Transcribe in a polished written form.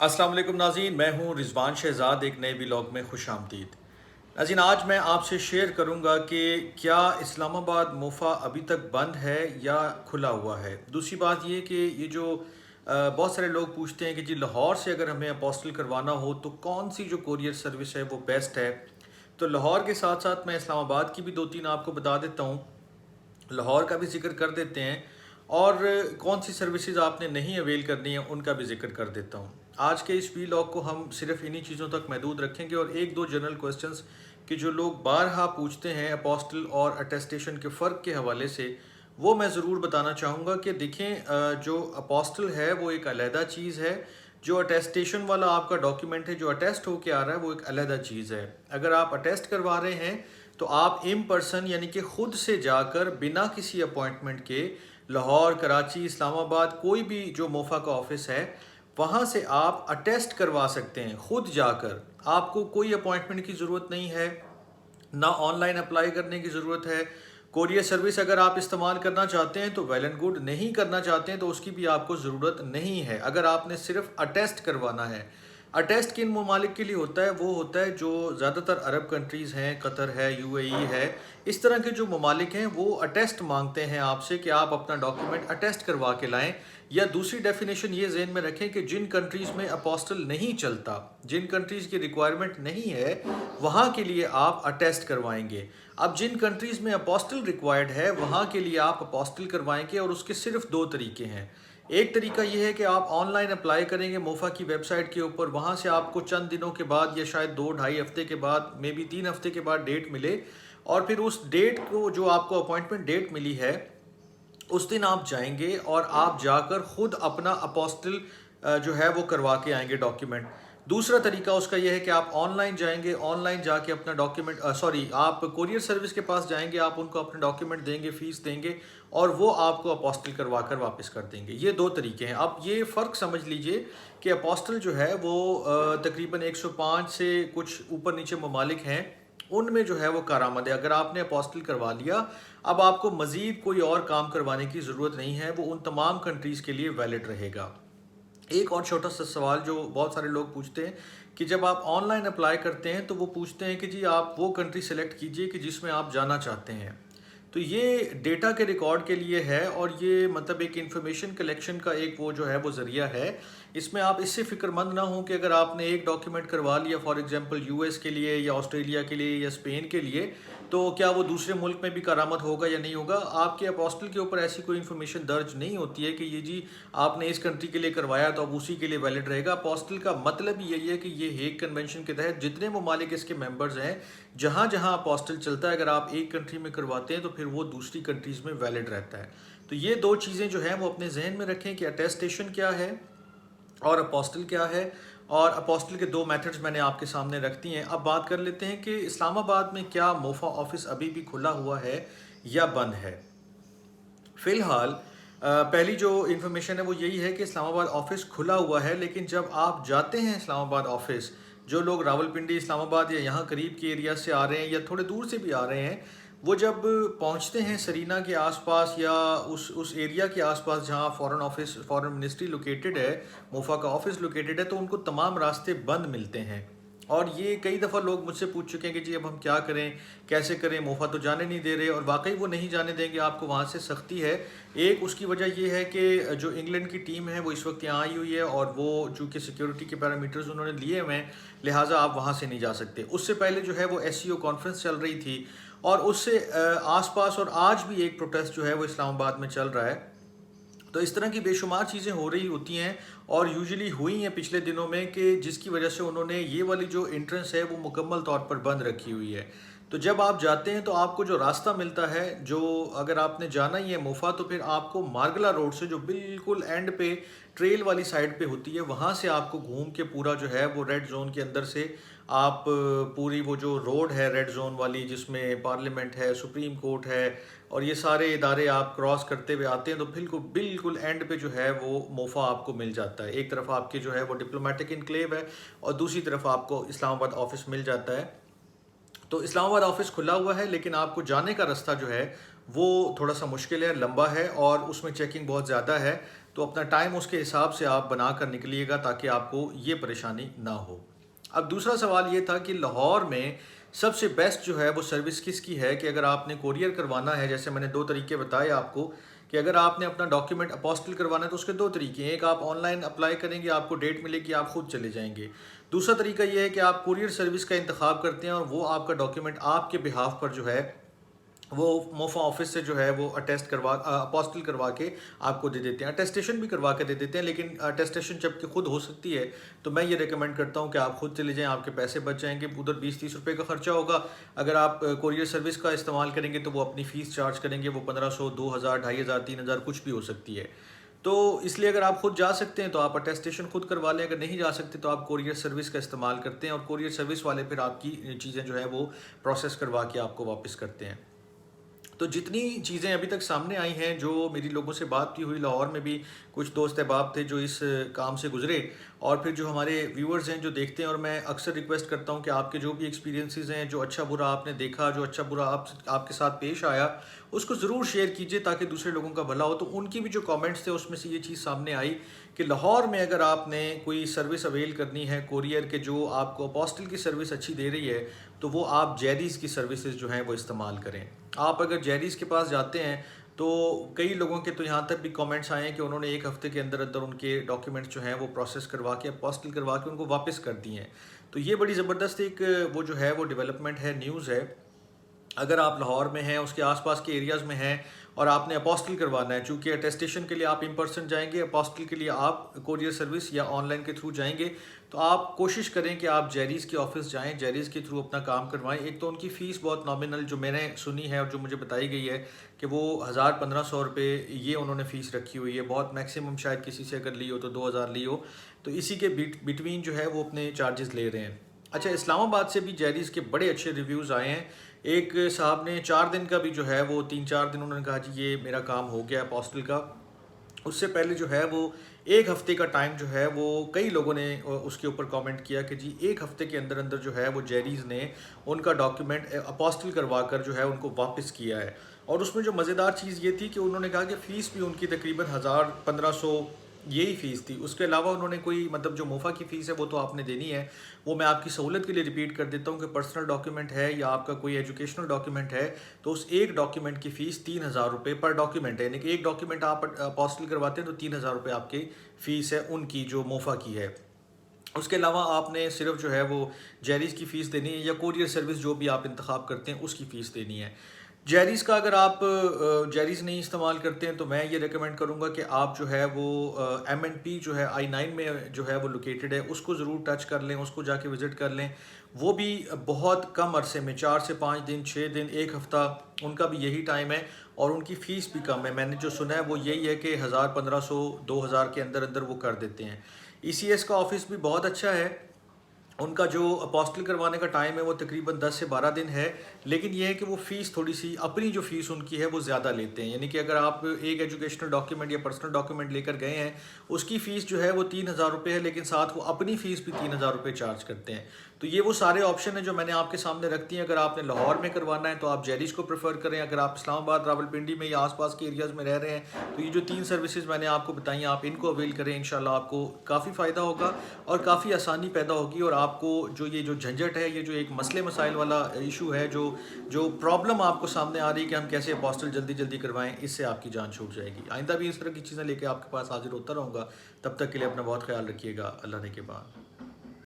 अस्सलाम वालेकुम नाज़रीन, मैं हूं रिजवान शहजाद। एक नए व्लॉग में खुश आमदीद। नाज़रीन, आज मैं आपसे शेयर करूंगा कि क्या इस्लामाबाद मोफ़ा अभी तक बंद है या खुला हुआ है। दूसरी बात ये कि ये जो बहुत सारे लोग पूछते हैं कि जी लाहौर से अगर हमें अपोस्टल करवाना हो तो कौन सी जो कोरियर सर्विस है वो बेस्ट है। तो लाहौर के साथ साथ मैं इस्लामाबाद की भी दो तीन आपको बता देता हूँ, लाहौर का भी जिक्र कर देते हैं और कौन सी सर्विसेज आपने नहीं अवेल करनी है उनका भी जिक्र कर देता हूँ। आज के इस वीलॉग को हम सिर्फ इन्हीं चीज़ों तक महदूद रखेंगे और एक दो जनरल क्वेश्चंस कि जो लोग बारहा पूछते हैं अपोस्टल और अटेस्टेशन के फ़र्क के हवाले से, वो मैं ज़रूर बताना चाहूँगा कि देखें, जो अपोस्टल है वो एक अलहदा चीज़ है। जो अटेस्टेशन वाला आपका डॉक्यूमेंट है जो अटेस्ट होके आ रहा है वो एक अलहदा चीज़ है। अगर आप अटेस्ट करवा रहे हैं तो आप इन पर्सन यानी कि ख़ुद से जाकर बिना किसी अपॉइंटमेंट के लाहौर, कराची, इस्लामाबाद कोई भी जो मोफ़ा का ऑफिस है वहाँ से आप अटेस्ट करवा सकते हैं खुद जाकर। आपको कोई अपॉइंटमेंट की ज़रूरत नहीं है, ना ऑनलाइन अप्लाई करने की ज़रूरत है। कोरियर सर्विस अगर आप इस्तेमाल करना चाहते हैं तो वेल एंड गुड, नहीं करना चाहते हैं तो उसकी भी आपको ज़रूरत नहीं है। अगर आपने सिर्फ अटेस्ट करवाना है। अटेस्ट किन ममालिक के लिए होता है? वो होता है जो ज़्यादातर अरब कंट्रीज़ हैं, कतर है, यूएई है, इस तरह के जो ममालिक हैं वो अटेस्ट मांगते हैं आपसे कि आप अपना डॉक्यूमेंट अटेस्ट करवा के लाएं। या दूसरी डेफिनेशन ये ज़हन में रखें कि जिन कंट्रीज़ में अपोस्टल नहीं चलता, जिन कंट्रीज़ की रिक्वायरमेंट नहीं है, वहाँ के लिए आप अटेस्ट करवाएंगे। अब जिन कंट्रीज़ में अपोस्टल रिक्वायर्ड है वहाँ के लिए आप अपोस्टल करवाएंगे और उसके सिर्फ दो तरीके हैं। एक तरीका ये है कि आप ऑनलाइन अप्लाई करेंगे मोफ़ा की वेबसाइट के ऊपर, वहाँ से आपको चंद दिनों के बाद या शायद 2-2.5 हफ्ते के बाद, मे बी 3 हफ्ते के बाद डेट मिले और फिर उस डेट को, जो आपको अपॉइंटमेंट डेट मिली है, उस दिन आप जाएंगे और आप जाकर खुद अपना अपोस्टल जो है वो करवा के आएंगे डॉक्यूमेंट। दूसरा तरीका उसका यह है कि आप ऑनलाइन जाएंगे, ऑनलाइन जाके अपना डॉक्यूमेंट सॉरी आप कोरियर सर्विस के पास जाएंगे, आप उनको अपने डॉक्यूमेंट देंगे, फीस देंगे और वो आपको अपोस्टल करवा कर वापस कर देंगे। ये दो तरीके हैं। अब ये फ़र्क समझ लीजिए कि अपोस्टल जो है वो तकरीबन 105 से कुछ ऊपर नीचे ममालिक हैं, उनमें जो है वो कारामद है। अगर आपने अपोस्टल करवा लिया, अब आपको मज़ीद कोई और काम करवाने की ज़रूरत नहीं है, वो उन तमाम कंट्रीज़ के लिए वैलिड रहेगा। एक और छोटा सा सवाल जो बहुत सारे लोग पूछते हैं कि जब आप ऑनलाइन अप्लाई करते हैं तो वो पूछते हैं कि जी आप वो कंट्री सेलेक्ट कीजिए कि जिसमें आप जाना चाहते हैं। तो ये डेटा के रिकॉर्ड के लिए है और ये मतलब एक इंफॉर्मेशन कलेक्शन का एक वो जो है वो ज़रिया है। इसमें आप इससे फ़िक्रमंद ना हो कि अगर आपने एक डॉक्यूमेंट करवा लिया फॉर एग्जांपल यूएस के लिए या ऑस्ट्रेलिया के लिए या स्पेन के लिए, तो क्या वो दूसरे मुल्क में भी करामत होगा या नहीं होगा। आपके अपोस्टल के ऊपर ऐसी कोई इन्फॉर्मेशन दर्ज नहीं होती है कि ये जी आपने इस कंट्री के लिए करवाया तो अब उसी के लिए वैलिड रहेगा। अपोस्टल का मतलब यही है कि ये हेग कन्वेंशन के तहत जितने ममालिक इसके मेंबर्स हैं, जहाँ जहाँ अपोस्टल चलता है, अगर आप एक कंट्री में करवाते हैं तो फिर वो दूसरी कंट्रीज़ में वैलिड रहता है। तो ये दो चीज़ें जो हैं वो अपने जहन में रखें कि अटेस्टेशन क्या है और अपोस्टल क्या है। और अपोस्टल के दो मेथड्स मैंने आपके सामने रख दी हैं। अब बात कर लेते हैं कि इस्लामाबाद में क्या मोफ़ा ऑफिस अभी भी खुला हुआ है या बंद है। फ़िलहाल पहली जो इन्फॉर्मेशन है वो यही है कि इस्लामाबाद ऑफिस खुला हुआ है, लेकिन जब आप जाते हैं इस्लामाबाद ऑफिस, जो लोग रावलपिंडी, इस्लामाबाद या यहाँ करीब के एरिया से आ रहे हैं या थोड़े दूर से भी आ रहे हैं, वो जब पहुँचते हैं सरीना के आसपास या उस एरिया के आसपास जहाँ foreign office, foreign ministry located है, मोफ़ा का ऑफिस लोकेटेड है, तो उनको तमाम रास्ते बंद मिलते हैं। और ये कई दफ़ा लोग मुझसे पूछ चुके हैं कि जी अब हम क्या करें, कैसे करें, मोफ़ा तो जाने नहीं दे रहे, और वाकई वो नहीं जाने देंगे आपको, वहाँ से सख्ती है। एक उसकी वजह ये है कि जो इंग्लैंड की टीम है वो इस वक्त यहाँ आई हुई है और वो चूँकि सिक्योरिटी के पैरामीटर्स उन्होंने लिए हुए हैं, लिहाजा आप वहाँ से नहीं जा सकते। उससे पहले जो है वो एससीओ कॉन्फ्रेंस चल रही थी और उससे आसपास और आज भी एक प्रोटेस्ट जो है वो इस्लामाबाद में चल रहा है। तो इस तरह की बेशुमार चीज़ें हो रही होती हैं और यूजुअली हुई हैं पिछले दिनों में कि जिसकी वजह से उन्होंने ये वाली जो एंट्रेंस है वो मुकम्मल तौर पर बंद रखी हुई है। तो जब आप जाते हैं तो आपको जो रास्ता मिलता है, जो अगर आपने जाना ही है मोफ़ा, तो फिर आपको मार्गला रोड से, जो बिल्कुल एंड पे ट्रेल वाली साइड पे होती है, वहाँ से आपको घूम के पूरा जो है वो रेड जोन के अंदर से आप पूरी वो जो रोड है रेड जोन वाली, जिसमें पार्लियामेंट है, सुप्रीम कोर्ट है और ये सारे इदारे आप क्रॉस करते हुए आते हैं, तो बिल्कुल बिल्कुल एंड पे जो है वो मोफ़ा आपको मिल जाता है। एक तरफ आपके जो है वो डिप्लोमेटिक इनक्लेव है और दूसरी तरफ आपको इस्लामाबाद ऑफिस मिल जाता है। तो इस्लामाबाद ऑफिस खुला हुआ है, लेकिन आपको जाने का रास्ता जो है वो थोड़ा सा मुश्किल है, लंबा है और उसमें चेकिंग बहुत ज़्यादा है। तो अपना टाइम उसके हिसाब से आप बना कर निकलिएगा ताकि आपको ये परेशानी ना हो। अब दूसरा सवाल ये था कि लाहौर में सबसे बेस्ट जो है वो सर्विस किसकी है कि अगर आपने कोरियर करवाना है, जैसे मैंने 2 तरीके बताए आपको कि अगर आपने अपना डॉक्यूमेंट अपोस्टल करवाना है तो उसके 2 तरीके हैं। एक आप ऑनलाइन अप्लाई करेंगे, आपको डेट मिलेगी, आप खुद चले जाएंगे। दूसरा तरीका ये है कि आप कुरियर सर्विस का इंतखाब करते हैं और वो आपका डॉक्यूमेंट आपके बिहाफ पर जो है वो मोफा ऑफिस से जो है वो अपोस्टल करवा के आपको दे देते हैं, अटेस्टेशन भी करवा के दे देते हैं। लेकिन अटेस्टेशन जबकि खुद हो सकती है तो मैं ये रिकमेंड करता हूँ कि आप खुद चले जाएं, आपके पैसे बच जाएंगे। उधर 20-30 रुपये का खर्चा होगा। अगर आप कोरियर सर्विस का इस्तेमाल करेंगे तो वो अपनी फ़ीस चार्ज करेंगे, वो 1500, 2000, 2500, 3000 कुछ भी हो सकती है। तो इसलिए अगर आप खुद जा सकते हैं तो आप अटेस्टेशन खुद करवा लें, अगर नहीं जा सकते तो आप कोरियर सर्विस का इस्तेमाल करते हैं और कोरियर सर्विस वाले फिर आपकी चीज़ें जो है वो प्रोसेस करवा के आपको वापस करते हैं। तो जितनी चीज़ें अभी तक सामने आई हैं, जो मेरी लोगों से बात की हुई, लाहौर में भी कुछ दोस्त अहबाब थे जो इस काम से गुजरे, और फिर जो हमारे व्यूअर्स हैं जो देखते हैं, और मैं अक्सर रिक्वेस्ट करता हूं कि आपके जो भी एक्सपीरियंसेस हैं, जो अच्छा बुरा आपने देखा, जो अच्छा बुरा आपके साथ पेश आया, उसको ज़रूर शेयर कीजिए ताकि दूसरे लोगों का भला हो। तो उनकी भी जो कमेंट्स थे उसमें से ये चीज़ सामने आई कि लाहौर में अगर आपने कोई सर्विस अवेल करनी है कोरियर के, जो आपको अपोस्टल की सर्विस अच्छी दे रही है, तो वो आप जेरीज़ की सर्विसेज जो हैं वो इस्तेमाल करें। आप अगर जेरीज़ के पास जाते हैं तो कई लोगों के तो यहाँ तक भी कमेंट्स आए हैं कि उन्होंने 1 हफ्ते के अंदर अंदर उनके डॉक्यूमेंट्स जो हैं वो प्रोसेस करवा के अपोस्टल करवा के उनको वापस कर दिए हैं। तो ये बड़ी ज़बरदस्त एक वो जो है वो डेवलपमेंट है, न्यूज़ है। अगर आप लाहौर में हैं, उसके आसपास के एरियाज़ में हैं और आपने अपोस्टल करवाना है, चूँकि अटेस्टेशन के लिए आप इन पर्सन जाएंगे, अपोस्टल के लिए आप कोरियर सर्विस या ऑनलाइन के थ्रू जाएंगे, तो आप कोशिश करें कि आप जेरीज़ के ऑफिस जाएं, जेरीज़ के थ्रू अपना काम करवाएं। एक तो उनकी फ़ीस बहुत नॉमिनल जो मैंने सुनी है और जो मुझे बताई गई है कि वो 1000-1500 रुपये ये उन्होंने फ़ीस रखी हुई है। बहुत मैक्सिमम शायद किसी से अगर ली हो तो 2000 ली हो, तो इसी के बिटवीन जो है वो अपने चार्जेस ले रहे हैं। अच्छा, इस्लामाबाद से भी जेरीज़ के बड़े अच्छे रिव्यूज़ आए हैं। एक साहब ने 4 दिन का भी जो है वो 3-4 दिन उन्होंने कहा जी ये मेरा काम हो गया अपोस्टल का। उससे पहले जो है वो 1 हफ्ते का टाइम जो है वो कई लोगों ने उसके ऊपर कमेंट किया कि जी 1 हफ्ते के अंदर अंदर जो है वो जेरीज़ ने उनका डॉक्यूमेंट अपोस्टल करवा कर जो है उनको वापस किया है। और उसमें जो मज़ेदार चीज़ ये थी कि उन्होंने कहा कि फ़ीस भी उनकी तकरीबन 1000-1500 यही फ़ीस थी। उसके अलावा उन्होंने कोई मतलब जो मोफा की फ़ीस है वो तो आपने देनी है। वो मैं आपकी सहूलत के लिए रिपीट कर देता हूँ कि पर्सनल डॉक्यूमेंट है या आपका कोई एजुकेशनल डॉक्यूमेंट है तो उस एक डॉक्यूमेंट की फ़ीस 3000 रुपये पर डॉक्यूमेंट है। यानी कि एक डॉक्यूमेंट आप अपोस्टल करवाते हैं तो 3000 रुपये आपकी फ़ीस है उनकी जो मोफा की है। उसके अलावा आपने सिर्फ जो है वो जेरीज़ की फ़ीस देनी है या कोरियर सर्विस जो भी आप इंतखाब करते हैं उसकी फ़ीस देनी है। जेरीज़ का अगर आप जेरीज़ नहीं इस्तेमाल करते हैं तो मैं ये रेकमेंड करूँगा कि आप जो है वो M&P जो है I-9 में जो है वो लोकेटेड है, उसको ज़रूर टच कर लें, उसको जाके विज़िट कर लें। वो भी बहुत कम अरसे में 4 से 5 दिन, 6 दिन, 1 हफ़्ता, उनका भी यही टाइम है और उनकी फ़ीस भी कम है। मैंने जो सुना है वो यही है कि 1000-1500, 2000 के अंदर अंदर वो कर देते हैं। ECS का ऑफ़िस भी बहुत अच्छा है। उनका जो अपोस्टल करवाने का टाइम है वो तकरीबन 10 से 12 दिन है, लेकिन ये है कि वो फ़ीस थोड़ी सी अपनी जो फ़ीस उनकी है वो ज़्यादा लेते हैं। यानी कि अगर आप एक एजुकेशनल डॉक्यूमेंट या पर्सनल डॉक्यूमेंट लेकर गए हैं, उसकी फ़ीस जो है वो 3000 रुपये है, लेकिन साथ वो अपनी फ़ीस भी 3000 रुपये चार्ज करते हैं। तो ये वो सारे ऑप्शन हैं जो मैंने आपके सामने रख दिए हैं। अगर आपने लाहौर में करवाना है तो आप जेरीज़ को प्रेफर करें। अगर आप इस्लामाबाद, रावलपिंडी में या आसपास के एरियाज़ में रह रहे हैं तो ये जो 3 सर्विसेज मैंने आपको बताई आप इनको अवेल करें। इंशाल्लाह आपको काफ़ी फ़ायदा होगा और काफ़ी आसानी पैदा होगी और आपको जो झंझट है, ये जो एक मसले मसाइल वाला इशू है, जो प्रॉब्लम आपको सामने आ रही है कि हम कैसे अपोस्टल जल्दी जल्दी करवाएं, इससे आपकी जान छूट जाएगी। आइंदा भी इस तरह की चीज़ें लेके आपके पास हाजिर होता रहूँगा। तब तक के लिए अपना बहुत ख्याल रखिएगा। अल्लाह ने के बाद।